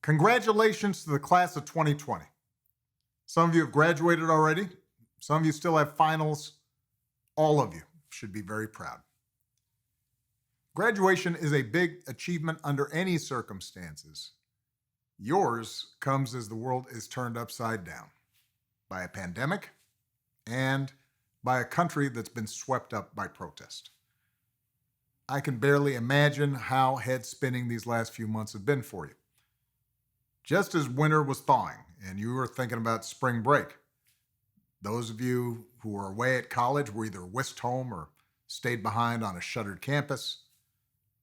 Congratulations to the class of 2020. Some of you have graduated already. Some of you still have finals. All of you should be very proud. Graduation is a big achievement under any circumstances. Yours comes as the world is turned upside down by a pandemic and by a country that's been swept up by protest. I can barely imagine how head-spinning these last few months have been for you. Just as winter was thawing and you were thinking about spring break, those of you who were away at college were either whisked home or stayed behind on a shuttered campus.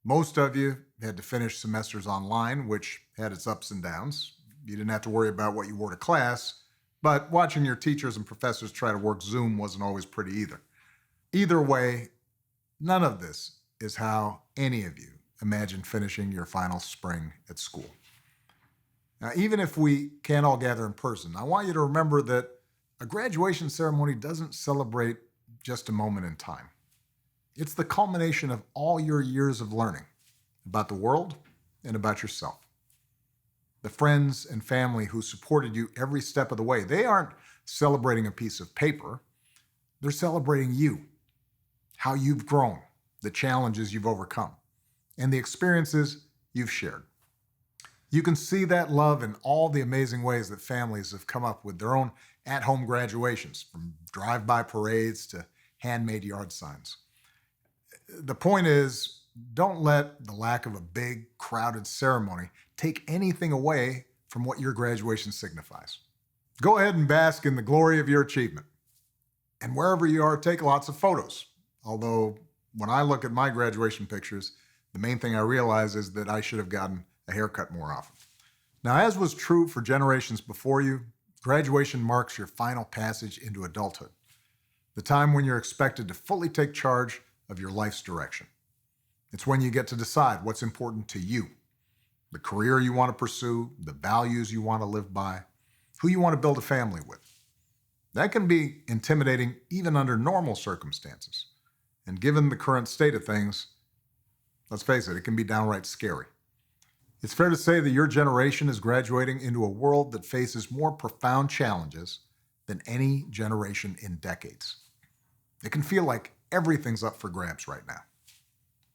Most of you had to finish semesters online, which had its ups and downs. You didn't have to worry about what you wore to class, but watching your teachers and professors try to work Zoom wasn't always pretty either. Either way, none of this is how any of you imagine finishing your final spring at school. Now, even if we can't all gather in person, I want you to remember that a graduation ceremony doesn't celebrate just a moment in time. It's the culmination of all your years of learning about the world and about yourself. The friends and family who supported you every step of the way, they aren't celebrating a piece of paper. They're celebrating you, how you've grown, the challenges you've overcome, and the experiences you've shared. You can see that love in all the amazing ways that families have come up with their own at-home graduations, from drive-by parades to handmade yard signs. The point is, don't let the lack of a big, crowded ceremony take anything away from what your graduation signifies. Go ahead and bask in the glory of your achievement. And wherever you are, take lots of photos. Although, when I look at my graduation pictures, the main thing I realize is that I should have gotten a haircut more often. Now, as was true for generations before you, graduation marks your final passage into adulthood, the time when you're expected to fully take charge of your life's direction. It's when you get to decide what's important to you, the career you want to pursue, the values you want to live by, who you want to build a family with. That can be intimidating even under normal circumstances. And given the current state of things, let's face it, it can be downright scary. It's fair to say that your generation is graduating into a world that faces more profound challenges than any generation in decades. It can feel like everything's up for grabs right now.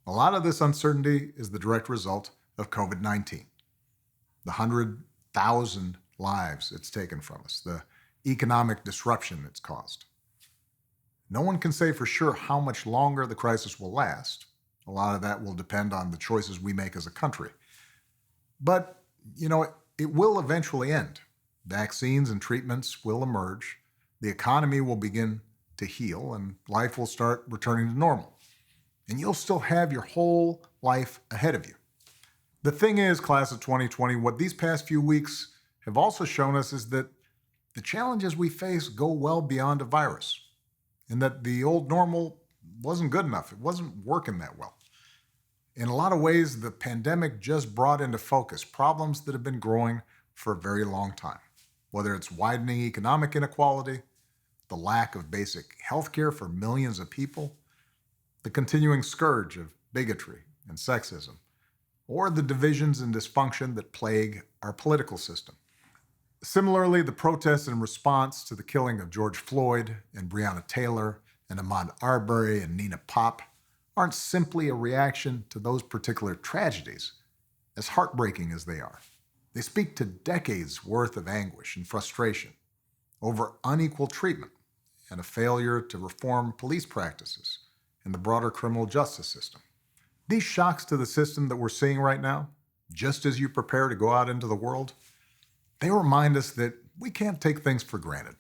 A lot of this uncertainty is the direct result of COVID-19, the 100,000 lives it's taken from us, the economic disruption it's caused. No one can say for sure how much longer the crisis will last. A lot of that will depend on the choices we make as a country. But, it will eventually end. Vaccines and treatments will emerge. The economy will begin to heal, and life will start returning to normal. And you'll still have your whole life ahead of you. The thing is, class of 2020, what these past few weeks have also shown us is that the challenges we face go well beyond a virus, and that the old normal wasn't good enough. It wasn't working that well. In a lot of ways, the pandemic just brought into focus problems that have been growing for a very long time, whether it's widening economic inequality, the lack of basic health care for millions of people, the continuing scourge of bigotry and sexism, or the divisions and dysfunction that plague our political system. Similarly, the protests in response to the killing of George Floyd and Breonna Taylor and Ahmaud Arbery and Nina Pop aren't simply a reaction to those particular tragedies, as heartbreaking as they are. They speak to decades worth of anguish and frustration over unequal treatment and a failure to reform police practices and the broader criminal justice system. These shocks to the system that we're seeing right now, just as you prepare to go out into the world, they remind us that we can't take things for granted.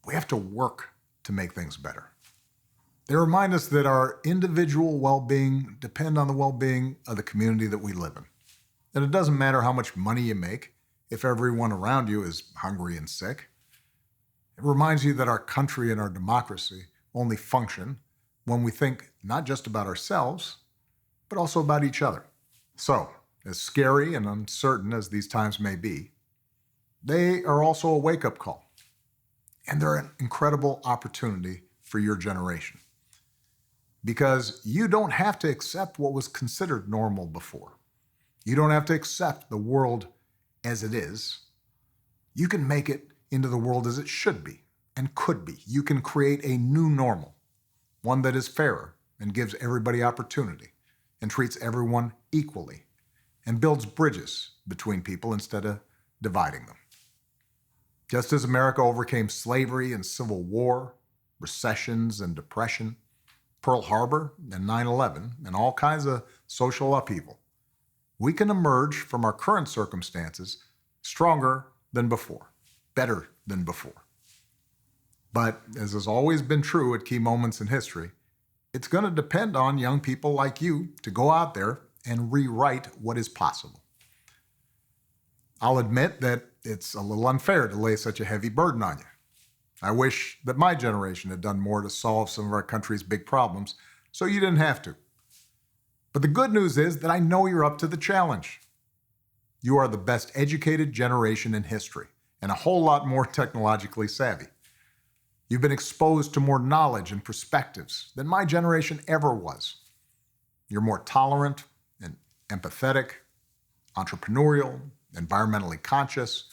We have to work to make things better. They remind us that our individual well-being depend on the well-being of the community that we live in. And it doesn't matter how much money you make if everyone around you is hungry and sick. It reminds you that our country and our democracy only function when we think not just about ourselves, but also about each other. So, as scary and uncertain as these times may be, they are also a wake-up call. And they're an incredible opportunity for your generation. Because you don't have to accept what was considered normal before. You don't have to accept the world as it is, you can make it into the world as it should be and could be. You can create a new normal, one that is fairer and gives everybody opportunity and treats everyone equally and builds bridges between people instead of dividing them. Just as America overcame slavery and civil war, recessions and depression, Pearl Harbor and 9/11, and all kinds of social upheaval, we can emerge from our current circumstances stronger than before, better than before. But as has always been true at key moments in history, it's going to depend on young people like you to go out there and rewrite what is possible. I'll admit that it's a little unfair to lay such a heavy burden on you. I wish that my generation had done more to solve some of our country's big problems, so you didn't have to. But the good news is that I know you're up to the challenge. You are the best educated generation in history, and a whole lot more technologically savvy. You've been exposed to more knowledge and perspectives than my generation ever was. You're more tolerant and empathetic, entrepreneurial, environmentally conscious.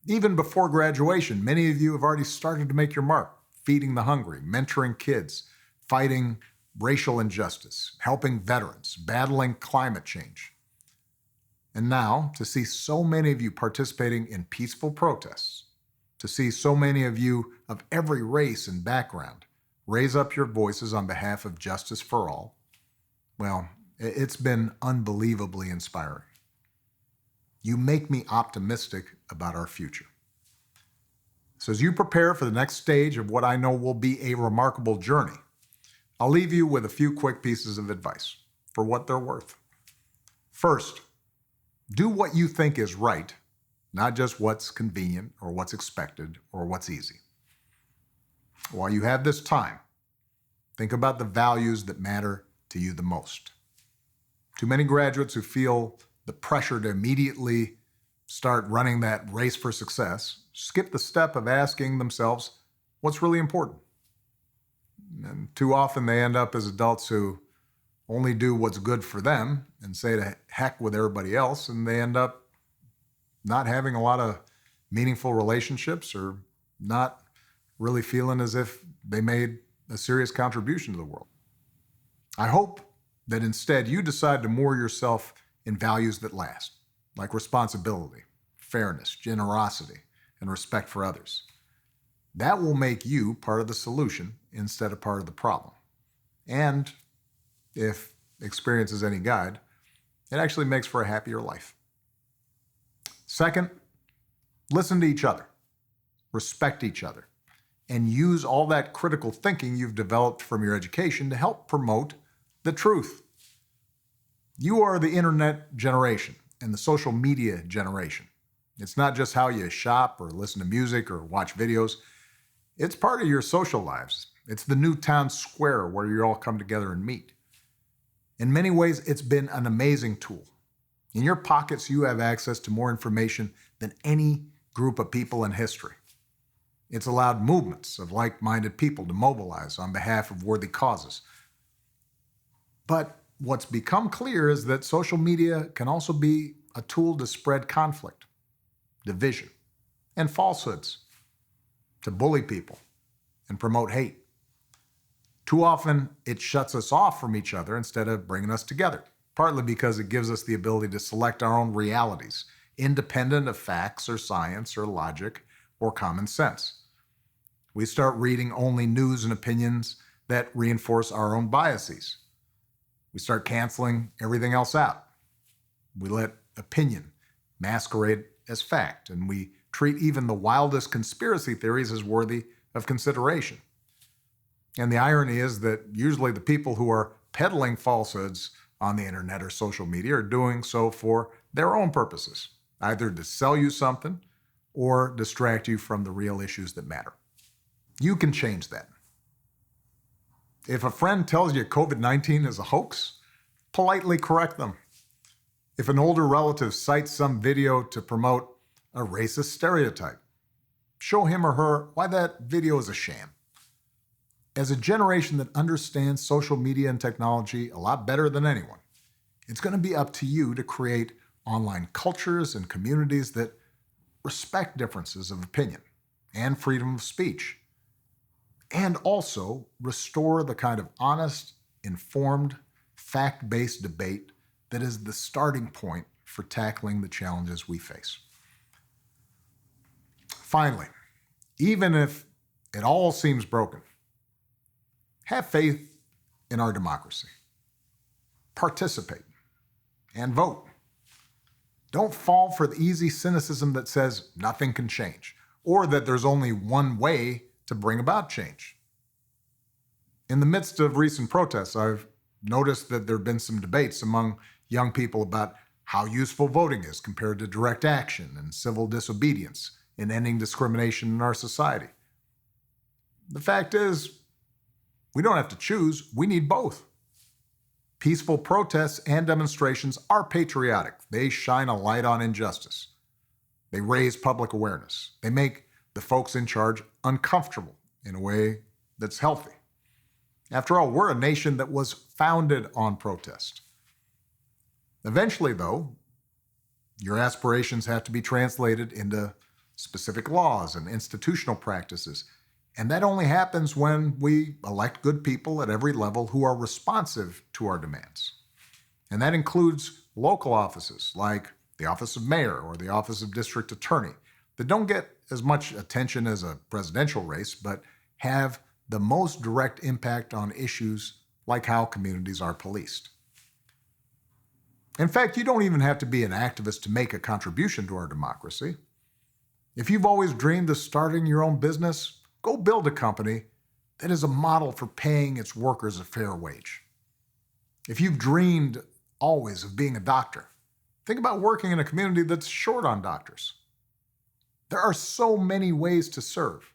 Even before graduation, many of you have already started to make your mark, feeding the hungry, mentoring kids, fighting racial injustice, helping veterans, battling climate change. And now, to see so many of you participating in peaceful protests, to see so many of you of every race and background raise up your voices on behalf of justice for all, well, it's been unbelievably inspiring. You make me optimistic about our future. So as you prepare for the next stage of what I know will be a remarkable journey, I'll leave you with a few quick pieces of advice for what they're worth. First, do what you think is right, not just what's convenient or what's expected or what's easy. While you have this time, think about the values that matter to you the most. Too many graduates who feel the pressure to immediately start running that race for success skip the step of asking themselves what's really important. And too often they end up as adults who only do what's good for them and say to heck with everybody else, and they end up not having a lot of meaningful relationships or not really feeling as if they made a serious contribution to the world. I hope that instead you decide to moor yourself in values that last, like responsibility, fairness, generosity, and respect for others. That will make you part of the solution instead of part of the problem. And if experience is any guide, it actually makes for a happier life. Second, listen to each other, respect each other, and use all that critical thinking you've developed from your education to help promote the truth. You are the internet generation and the social media generation. It's not just how you shop or listen to music or watch videos. It's part of your social lives. It's the new town square where you all come together and meet. In many ways, it's been an amazing tool. In your pockets, you have access to more information than any group of people in history. It's allowed movements of like-minded people to mobilize on behalf of worthy causes. But what's become clear is that social media can also be a tool to spread conflict, division, and falsehoods, to bully people and promote hate. Too often, it shuts us off from each other instead of bringing us together, partly because it gives us the ability to select our own realities, independent of facts or science or logic or common sense. We start reading only news and opinions that reinforce our own biases. We start canceling everything else out. We let opinion masquerade as fact, and we treat even the wildest conspiracy theories as worthy of consideration. And the irony is that usually the people who are peddling falsehoods on the internet or social media are doing so for their own purposes, either to sell you something or distract you from the real issues that matter. You can change that. If a friend tells you COVID-19 is a hoax, politely correct them. If an older relative cites some video to promote a racist stereotype, show him or her why that video is a sham. As a generation that understands social media and technology a lot better than anyone, it's going to be up to you to create online cultures and communities that respect differences of opinion and freedom of speech, and also restore the kind of honest, informed, fact-based debate that is the starting point for tackling the challenges we face. Finally, even if it all seems broken, have faith in our democracy. Participate and vote. Don't fall for the easy cynicism that says nothing can change, or that there's only one way to bring about change. In the midst of recent protests, I've noticed that there have been some debates among young people about how useful voting is compared to direct action and civil disobedience in ending discrimination in our society. The fact is, we don't have to choose, we need both. Peaceful protests and demonstrations are patriotic. They shine a light on injustice. They raise public awareness. They make the folks in charge uncomfortable in a way that's healthy. After all, we're a nation that was founded on protest. Eventually, though, your aspirations have to be translated into specific laws and institutional practices. And that only happens when we elect good people at every level who are responsive to our demands. And that includes local offices like the office of mayor or the office of district attorney that don't get as much attention as a presidential race, but have the most direct impact on issues like how communities are policed. In fact, you don't even have to be an activist to make a contribution to our democracy. If you've always dreamed of starting your own business, go build a company that is a model for paying its workers a fair wage. If you've dreamed always of being a doctor, think about working in a community that's short on doctors. There are so many ways to serve.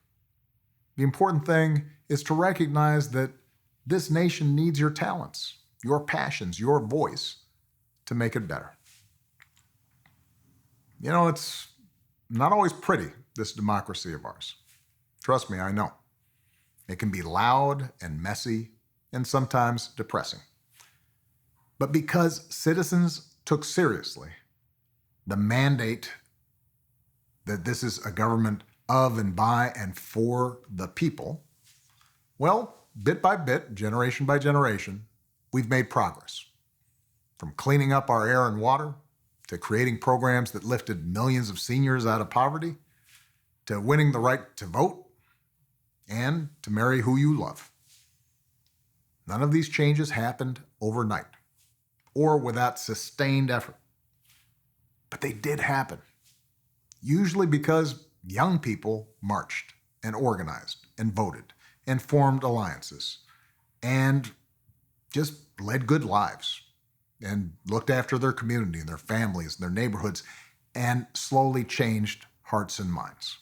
The important thing is to recognize that this nation needs your talents, your passions, your voice to make it better. You know, it's not always pretty, this democracy of ours. Trust me, I know. It can be loud and messy and sometimes depressing. But because citizens took seriously the mandate that this is a government of and by and for the people, well, bit by bit, generation by generation, we've made progress. From cleaning up our air and water, to creating programs that lifted millions of seniors out of poverty, to winning the right to vote, and to marry who you love. None of these changes happened overnight or without sustained effort. But they did happen, usually because young people marched and organized and voted and formed alliances and just led good lives and looked after their community and their families and their neighborhoods and slowly changed hearts and minds.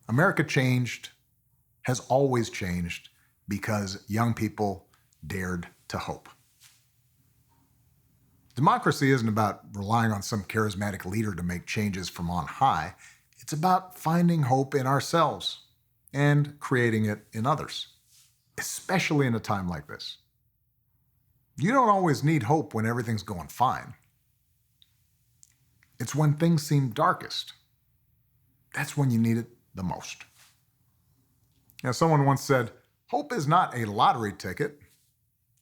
America has always changed because young people dared to hope. Democracy isn't about relying on some charismatic leader to make changes from on high. It's about finding hope in ourselves and creating it in others, especially in a time like this. You don't always need hope when everything's going fine. It's when things seem darkest. That's when you need it the most. Now, someone once said, hope is not a lottery ticket.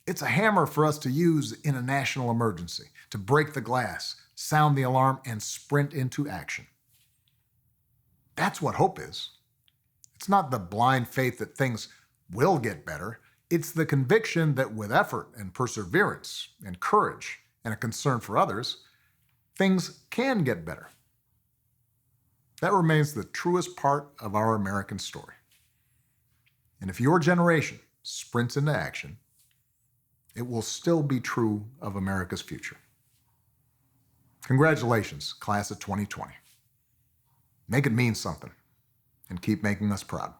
It's a hammer for us to use in a national emergency, to break the glass, sound the alarm, and sprint into action. That's what hope is. It's not the blind faith that things will get better. It's the conviction that with effort and perseverance and courage and a concern for others, things can get better. That remains the truest part of our American story. And if your generation sprints into action, it will still be true of America's future. Congratulations, class of 2020. Make it mean something and keep making us proud.